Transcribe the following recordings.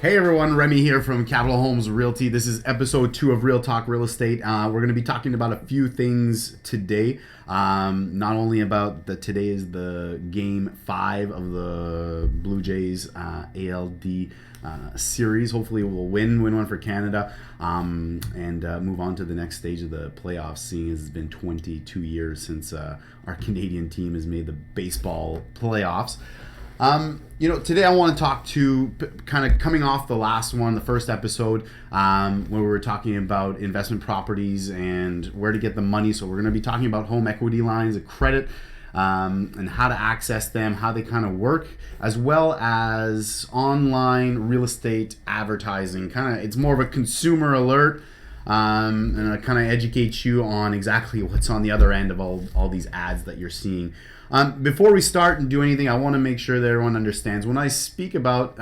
Hey everyone, Remy here from Capital Homes Realty. This is episode 2 of Real Talk Real Estate. We're going to be talking about a few things today. Not only about today is the game 5 of the Blue Jays ALD series. Hopefully we'll win one for Canada and move on to the next stage of the playoffs, seeing as it's been 22 years since our Canadian team has made the baseball playoffs. Today I want to talk to kind of coming off the last one, the first episode, where we were talking about investment properties and where to get the money. So we're going to be talking about home equity lines of credit and how to access them, how they kind of work, as well as online real estate advertising. It's more of a consumer alert. And I kind of educate you on exactly what's on the other end of all these ads that you're seeing. Before we start and do anything, I want to make sure that everyone understands when I speak about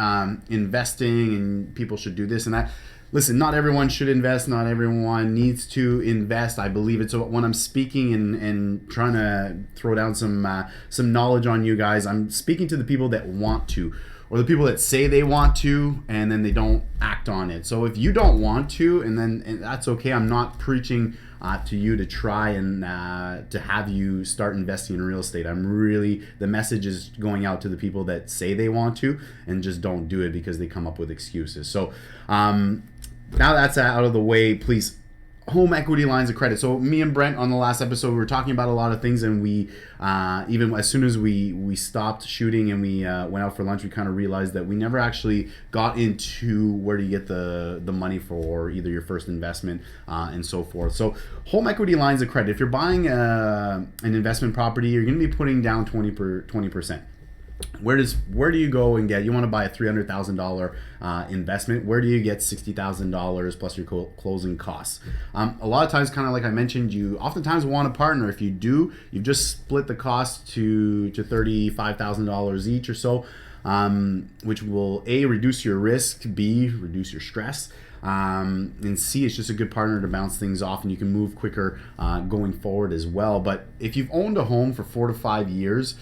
investing and people should do this and that. Listen, not everyone should invest. Not everyone needs to invest. I believe it's when I'm speaking and trying to throw down some knowledge on you guys, I'm speaking to the people that want to, or the people that say they want to and then they don't act on it. So if you don't want to, and that's okay. I'm not preaching to you to try and to have you start investing in real estate. The message is going out to the people that say they want to and just don't do it because they come up with excuses. So now that's out of the way, please. Home equity lines of credit. So me and Brent on the last episode, we were talking about a lot of things, and we even as soon as we stopped shooting and we went out for lunch, we kind of realized that we never actually got into where do you get the money for either your first investment and so forth. So home equity lines of credit. If you're buying an investment property, you're going to be putting down 20%. Where do you go and get? You want to buy a $300,000 investment. Where do you get $60,000 plus your closing costs? A lot of times, kind of like I mentioned, you oftentimes want a partner. If you do, you've just split the cost to $35,000 each or so, which will A, reduce your risk, B, reduce your stress. And C, it's just a good partner to bounce things off, and you can move quicker going forward as well. But if you've owned a home for 4 to 5 years,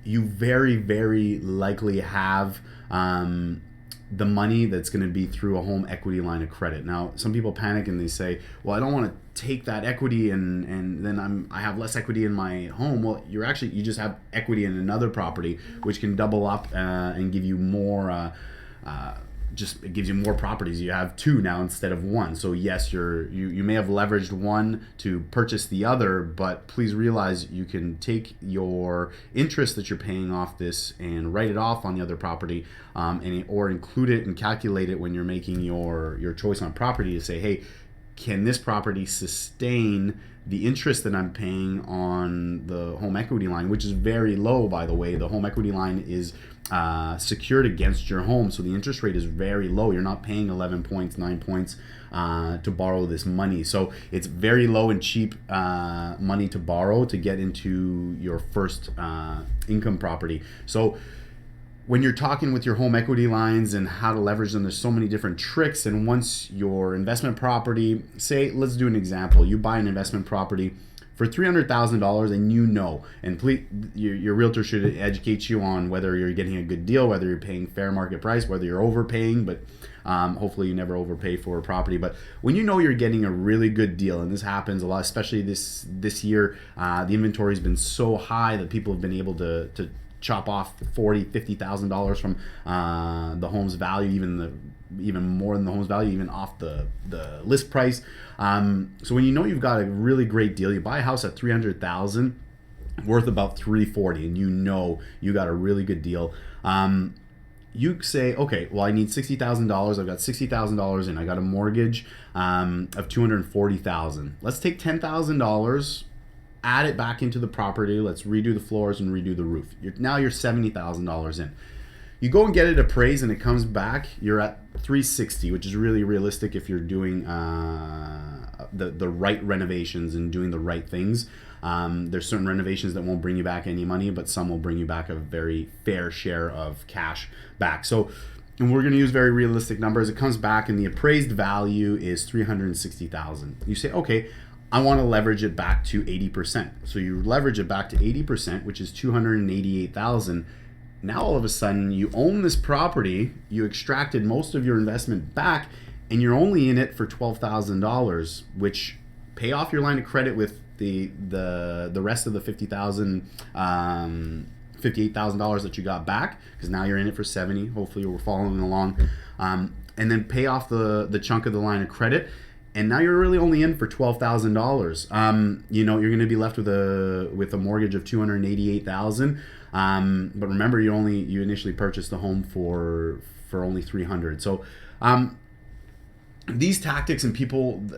you very, very likely have the money that's going to be through a home equity line of credit. Now, some people panic and they say, well, I don't want to take that equity and then I have less equity in my home. Well, you just have equity in another property, which can double up and give you more it gives you more properties. You have 2 now instead of 1. So yes, you may have leveraged one to purchase the other, but please realize you can take your interest that you're paying off this and write it off on the other property, or include it and calculate it when you're making your choice on property to say, hey, can this property sustain the interest that I'm paying on the home equity line, which is very low, by the way. The home equity line is secured against your home, so the interest rate is very low. You're not paying 11 points, 9 points to borrow this money. So it's very low and cheap money to borrow to get into your first income property. So when you're talking with your home equity lines and how to leverage them, there's so many different tricks. And once your investment property, say, let's do an example. You buy an investment property for $300,000 and please, your realtor should educate you on whether you're getting a good deal, whether you're paying fair market price, whether you're overpaying, but hopefully you never overpay for a property. But when you know you're getting a really good deal, and this happens a lot, especially this year, the inventory has been so high that people have been able to chop off $40,000-$50,000 from the home's value, even more than the home's value, even off the list price. So when you know you've got a really great deal, you buy a house at $300,000, worth about $340,000, and you know you got a really good deal. You say, okay, well, I need $60,000. I've got $60,000 in. I got a mortgage of $240,000. Let's take $10,000. Add it back into the property. Let's redo the floors and redo the roof. Now you're $70,000 in. You go and get it appraised and it comes back, you're at $360,000, which is really realistic if you're doing the right renovations and doing the right things. There's certain renovations that won't bring you back any money, but some will bring you back a very fair share of cash back. So, and we're going to use very realistic numbers. It comes back and the appraised value is $360,000. You say, okay, I want to leverage it back to 80%. So you leverage it back to 80%, which is $288,000. Now all of a sudden you own this property, you extracted most of your investment back, and you're only in it for $12,000, which pay off your line of credit with the rest of the $58,000 that you got back, because now you're in it for 70. Hopefully we're following along, and then pay off the chunk of the line of credit, and now you're really only in for $12,000. You're going to be left with a mortgage of $288,000. But remember, you initially purchased the home for only $300,000. So these tactics and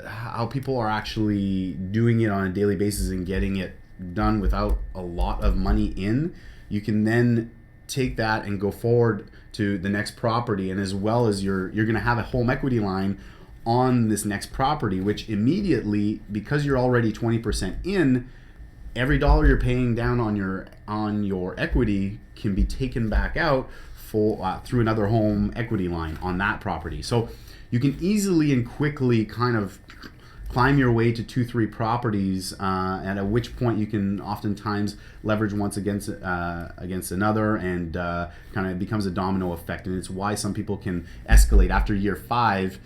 how people are actually doing it on a daily basis and getting it done without a lot of money in, you can then take that and go forward to the next property, and as well as you're going to have a home equity line on this next property, which immediately, because you're already 20% in, every dollar you're paying down on your equity can be taken back out through another home equity line on that property. So you can easily and quickly kind of climb your way to 2-3 properties, and at which point you can oftentimes leverage once against another, and kind of becomes a domino effect. And it's why some people can escalate after year 5.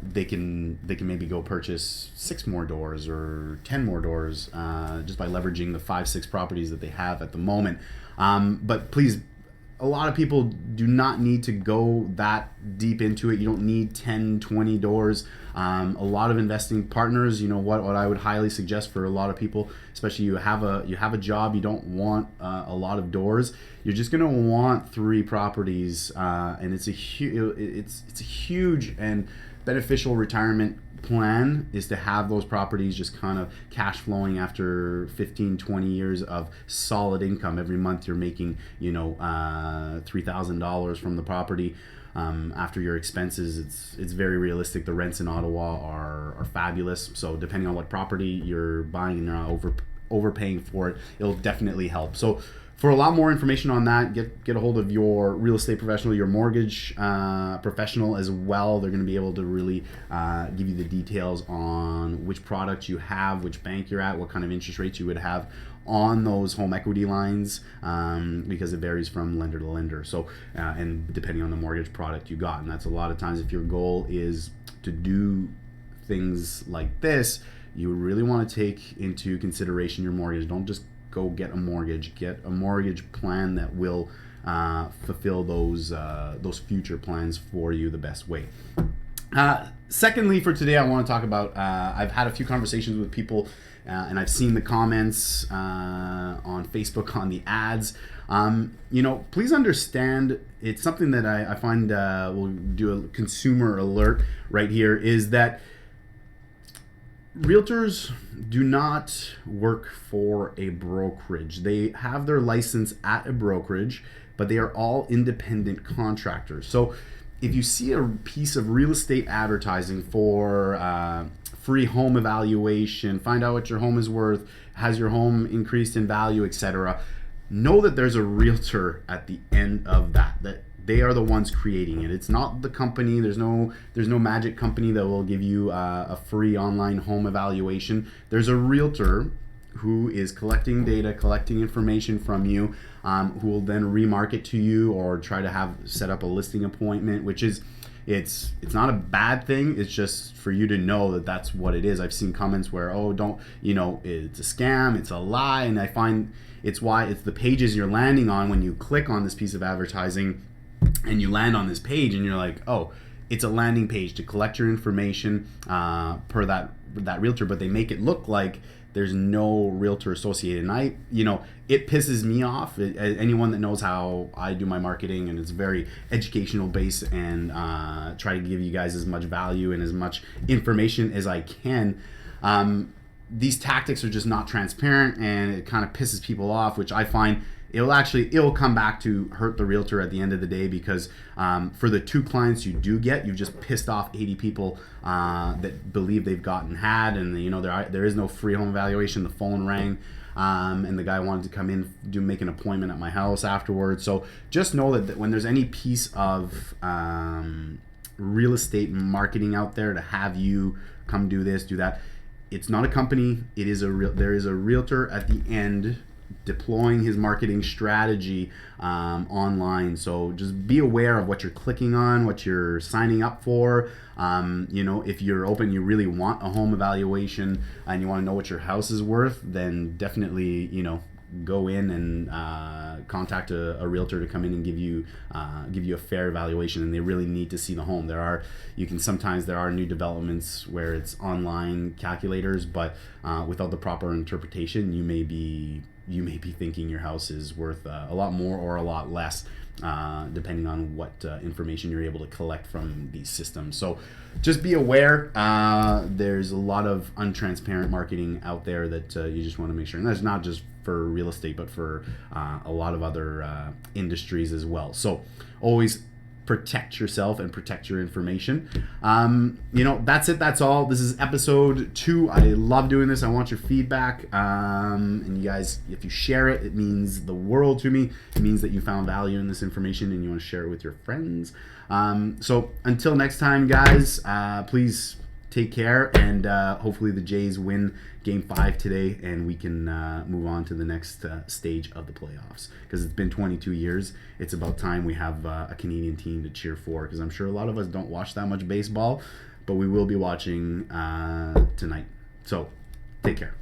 They can maybe go purchase 6 more doors or 10 more doors, just by leveraging the 5-6 properties that they have at the moment. But please, a lot of people do not need to go that deep into it. You don't need 10, 20 doors. A lot of investing partners, what I would highly suggest for a lot of people, especially you have a job, you don't want a lot of doors. You're just gonna want 3 properties, and it's a huge and beneficial retirement plan is to have those properties just kind of cash flowing after 15-20 years of solid income. Every month you're making $3,000 from the property. After your expenses, it's very realistic. The rents in Ottawa are fabulous. So depending on what property you're buying and you're not overpaying for it, it'll definitely help. So for a lot more information on that, get a hold of your real estate professional, your mortgage professional as well. They're going to be able to really give you the details on which product you have, which bank you're at, what kind of interest rates you would have on those home equity lines, because it varies from lender to lender. So and depending on the mortgage product you got, and that's a lot of times, if your goal is to do things like this, you really want to take into consideration your mortgage. Don't just go get a mortgage. Get a mortgage plan that will fulfill those future plans for you the best way. Secondly, for today, I want to talk about, I've had a few conversations with people, and I've seen the comments on Facebook on the ads. Please understand, it's something that I find, we'll do a consumer alert right here, is that realtors do not work for a brokerage. They have their license at a brokerage, but they are all independent contractors. So if you see a piece of real estate advertising for free home evaluation, find out what your home is worth, has your home increased in value, etc., know that there's a realtor at the end of that they are the ones creating it. It's not the company. There's no magic company that will give you a free online home evaluation. There's a realtor who is collecting data, collecting information from you, who will then remarket to you or try to set up a listing appointment, which is, it's not a bad thing. It's just for you to know that that's what it is. I've seen comments where, it's a scam, it's a lie, and I find it's the pages you're landing on when you click on this piece of advertising and you land on this page and you're like, oh, it's a landing page to collect your information per that realtor, but they make it look like there's no realtor associated. And it pisses me off. Anyone that knows how I do my marketing, and it's very educational based, and try to give you guys as much value and as much information as I can. These tactics are just not transparent, and it kind of pisses people off, which I find it'll come back to hurt the realtor at the end of the day, because for the 2 clients you do get, you've just pissed off 80 people that believe they've had, and there is no free home evaluation. The phone rang, and the guy wanted to come in, make an appointment at my house afterwards. So just know that when there's any piece of real estate marketing out there to have you come do this, do that, it's not a company. There is a realtor at the end deploying his marketing strategy online. So just be aware of what you're clicking on, what you're signing up for. If you're open, you really want a home evaluation and you want to know what your house is worth, then definitely, go in and contact a realtor to come in and give you a fair evaluation. And they really need to see the home. There are new developments where it's online calculators, but without the proper interpretation, you may be thinking your house is worth a lot more or a lot less, depending on what information you're able to collect from these systems. So just be aware. There's a lot of untransparent marketing out there that you just want to make sure. And that's not just for real estate, but for a lot of other industries as well. So always protect yourself and protect your information. That's it. That's all. This is episode 2. I love doing this. I want your feedback. And you guys, if you share it, it means the world to me. It means that you found value in this information and you want to share it with your friends. So until next time, guys, please take care, and hopefully the Jays win Game 5 today, and we can move on to the next stage of the playoffs, because it's been 22 years. It's about time we have a Canadian team to cheer for, because I'm sure a lot of us don't watch that much baseball, but we will be watching tonight. So take care.